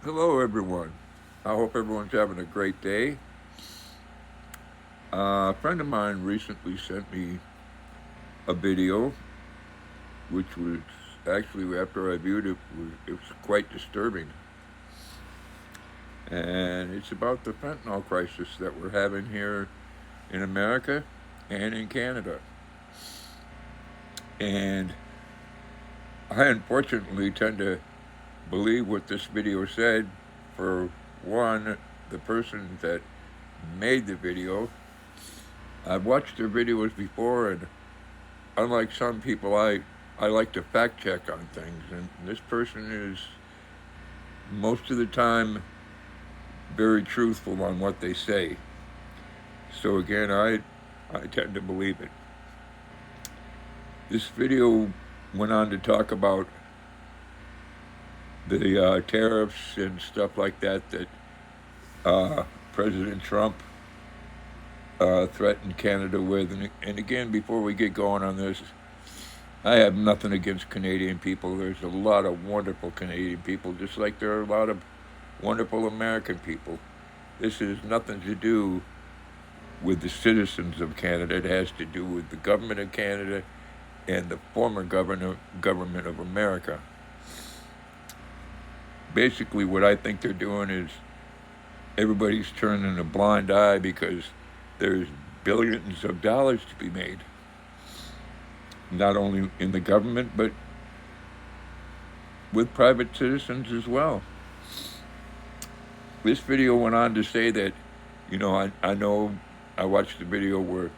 Hello, everyone. I hope everyone's having a great day. A friend of mine recently sent me a video, which was actually, after I viewed it, it was quite disturbing. And it's about the fentanyl crisis that we're having here in America and in Canada. And I unfortunately tend to believe what this video said. For one, the person that made the video, I've watched their videos before, and unlike some people, I like to fact check on things, and this person is most of the time very truthful on what they say. So again, I tend to believe it. This video went on to talk about the tariffs and stuff like that President Trump threatened Canada with. And again, before we get going on this, I have nothing against Canadian people. There's a lot of wonderful Canadian people, just like there are a lot of wonderful American people. This has nothing to do with the citizens of Canada. It has to do with the government of Canada and the former government of America. Basically, what I think they're doing is everybody's turning a blind eye because there's billions of dollars to be made, not only in the government, but with private citizens as well. This video went on to say that, I know I watched the video where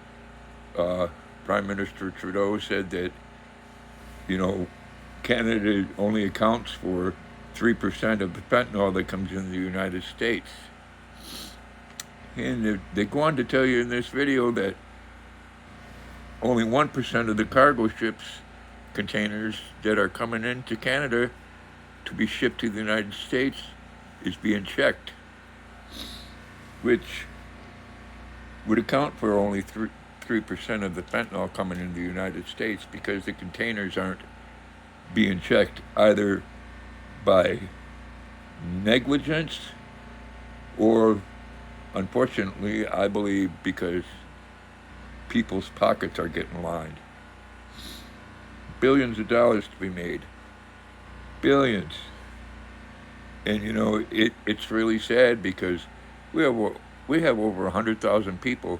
Prime Minister Trudeau said that, you know, Canada only accounts for 3% of the fentanyl that comes into the United States. And they go on to tell you in this video that only 1% of the cargo ships containers that are coming into Canada to be shipped to the United States is being checked, which would account for only 3% of the fentanyl coming into the United States, because the containers aren't being checked either by negligence or, unfortunately, I believe, because people's pockets are getting lined. Billions of dollars to be made. Billions. And it's really sad because we have over 100,000 people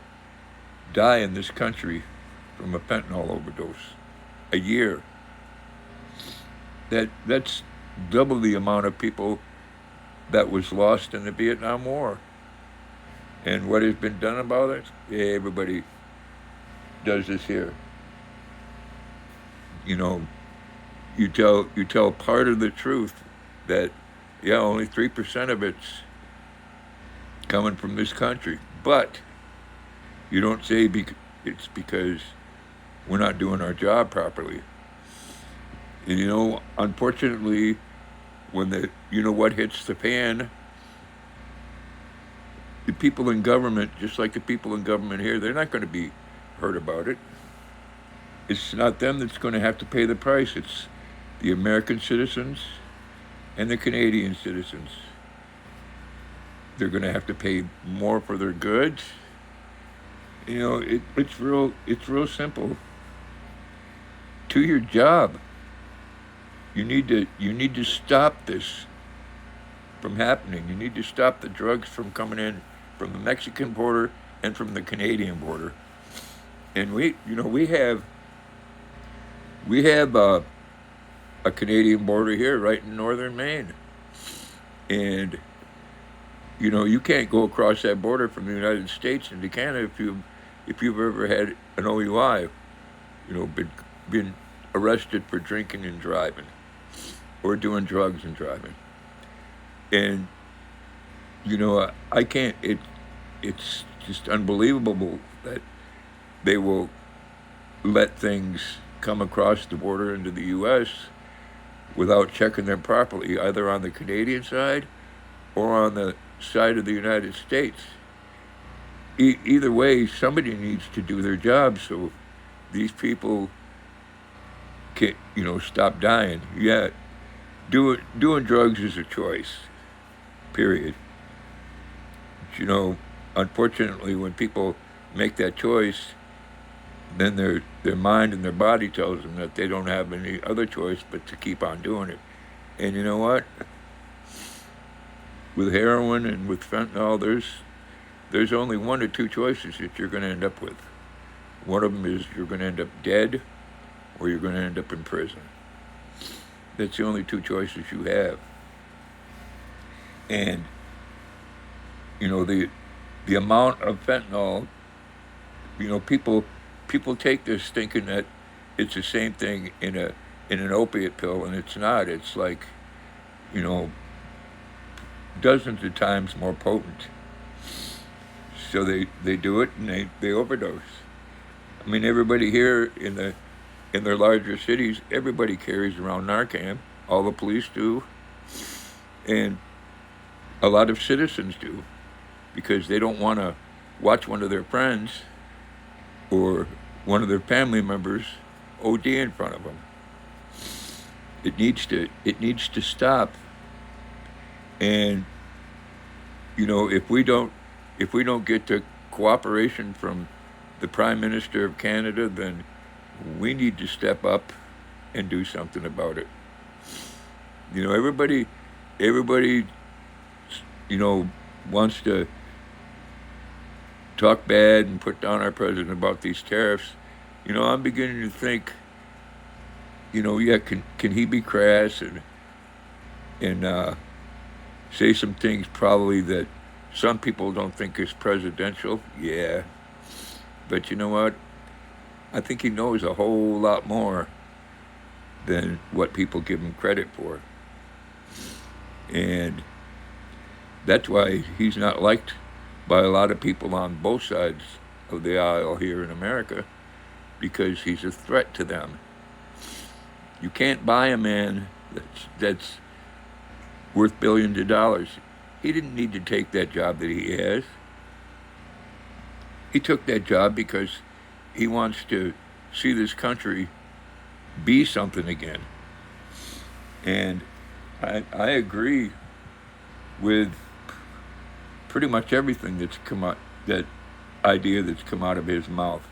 die in this country from a fentanyl overdose a year. That's double the amount of people that was lost in the Vietnam War. And what has been done about it? Yeah, everybody does this here. You tell part of the truth that, yeah, only 3% of it's coming from this country, but you don't say it's because we're not doing our job properly. And unfortunately, when what hits the fan, the people in government, just like the people in government here, they're not going to be heard about it. It's not them that's going to have to pay the price. It's the American citizens and the Canadian citizens. They're going to have to pay more for their goods. It's real simple. Do your job. You need to stop this from happening. You need to stop the drugs from coming in from the Mexican border and from the Canadian border. And we have a Canadian border here, right in northern Maine, and you can't go across that border from the United States into Canada if you've ever had an OUI, been arrested for drinking and driving, or doing drugs and driving. And I can't. It's just unbelievable that they will let things come across the border into the U.S. without checking them properly, either on the Canadian side or on the side of the United States. Either way, somebody needs to do their job so these people can, stop dying. Yeah, doing drugs is a choice. period. But, unfortunately, when people make that choice, then their mind and their body tells them that they don't have any other choice but to keep on doing it. And you know what? With heroin and with fentanyl, there's only one or two choices that you're going to end up with. One of them is you're going to end up dead, or you're going to end up in prison. That's the only two choices you have. And the amount of fentanyl, people take this thinking that it's the same thing in an opiate pill, and it's not. It's like, dozens of times more potent. So they do it and they overdose. I mean, everybody here in their larger cities, everybody carries around Narcan. All the police do, and a lot of citizens do, because they don't want to watch one of their friends or one of their family members OD in front of them. It needs to stop. And if we don't get the cooperation from the Prime Minister of Canada, then we need to step up and do something about it. Everybody wants to talk bad and put down our president about these tariffs. I'm beginning to think, can he be crass and say some things probably that some people don't think is presidential? Yeah. But you know what? I think he knows a whole lot more than what people give him credit for. And that's why he's not liked by a lot of people on both sides of the aisle here in America, because he's a threat to them. You can't buy a man that's worth billions of dollars. He didn't need to take that job that he has. He took that job because he wants to see this country be something again. And I agree with pretty much everything that's come out, that idea that's come out of his mouth.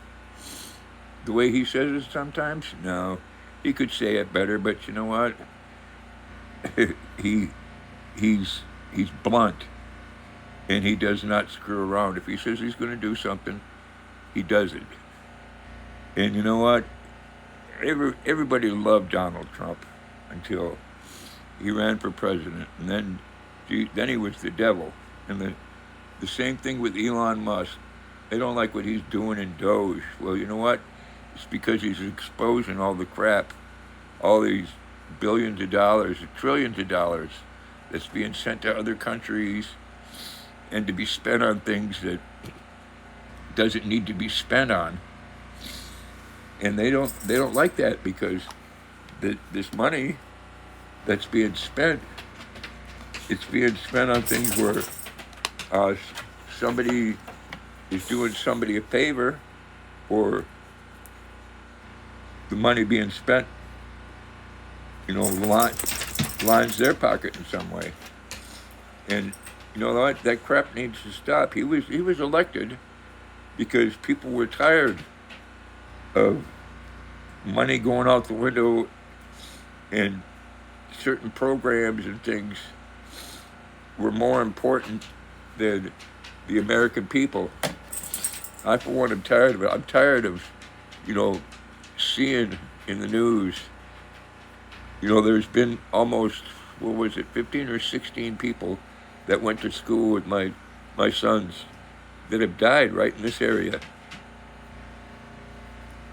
The way he says it sometimes, no, he could say it better, but you know what? He's blunt, and he does not screw around. If he says he's going to do something, he does it. And you know what? Everybody loved Donald Trump until he ran for president, and then he was the devil. And the same thing with Elon Musk. They don't like what he's doing in Doge. Well, you know what? It's because he's exposing all the crap, all these billions of dollars, trillions of dollars that's being sent to other countries and to be spent on things that doesn't need to be spent on. And they don't like that, because this money that's being spent, it's being spent on things where somebody is doing somebody a favor, or the money being spent, lines their pocket in some way. And you know what? That crap needs to stop. He was elected because people were tired of money going out the window, and certain programs and things were more important than the American people. I, for one, am tired of it. I'm tired of, seeing in the news, there's been almost, 15 or 16 people that went to school with my sons that have died right in this area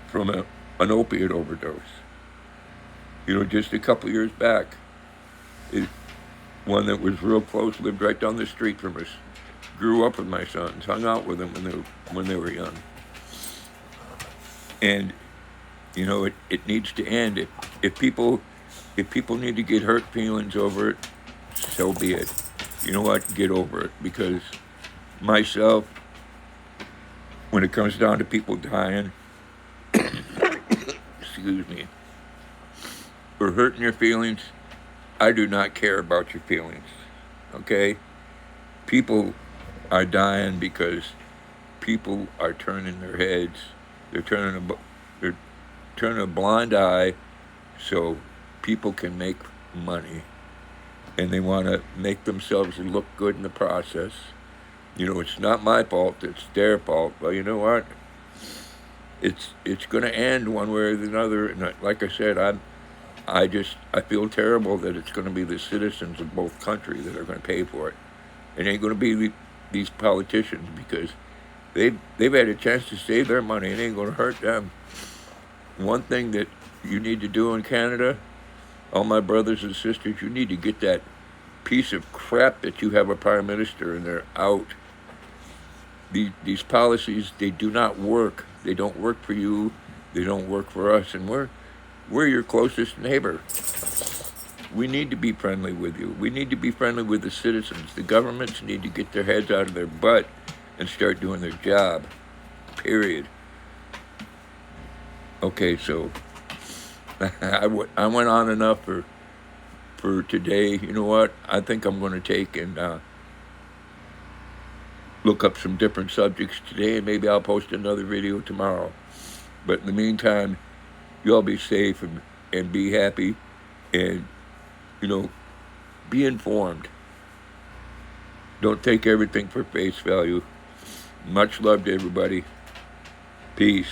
from an opiate overdose. Just a couple years back, one that was real close, lived right down the street from us, grew up with my sons, hung out with them when they were young. And it needs to end. If people need to get hurt feelings over it, so be it. You know what? Get over it. Because myself, when it comes down to people dying, excuse me, or hurting your feelings, I do not care about your feelings. Okay? People are dying because people are turning their heads. They're they're turning a blind eye so people can make money, and they want to make themselves look good in the process. It's not my fault; it's their fault. Well, you know what? It's going to end one way or another. And like I said, I feel terrible that it's going to be the citizens of both countries that are going to pay for it. It ain't going to be these politicians because they've had a chance to save their money. It ain't going to hurt them. One thing that you need to do in Canada, all my brothers and sisters, you need to get that piece of crap that you have a prime minister and they're out. These policies, they do not work. They don't work for you. They don't work for us. And we're your closest neighbor. We need to be friendly with you. We need to be friendly with the citizens. The governments need to get their heads out of their butt and start doing their job. Period. Okay, so I went on enough for today. You know what? I think I'm going to take and look up some different subjects today, and maybe I'll post another video tomorrow. But in the meantime, you all be safe and be happy, and be informed. Don't take everything for face value. Much love to everybody. Peace.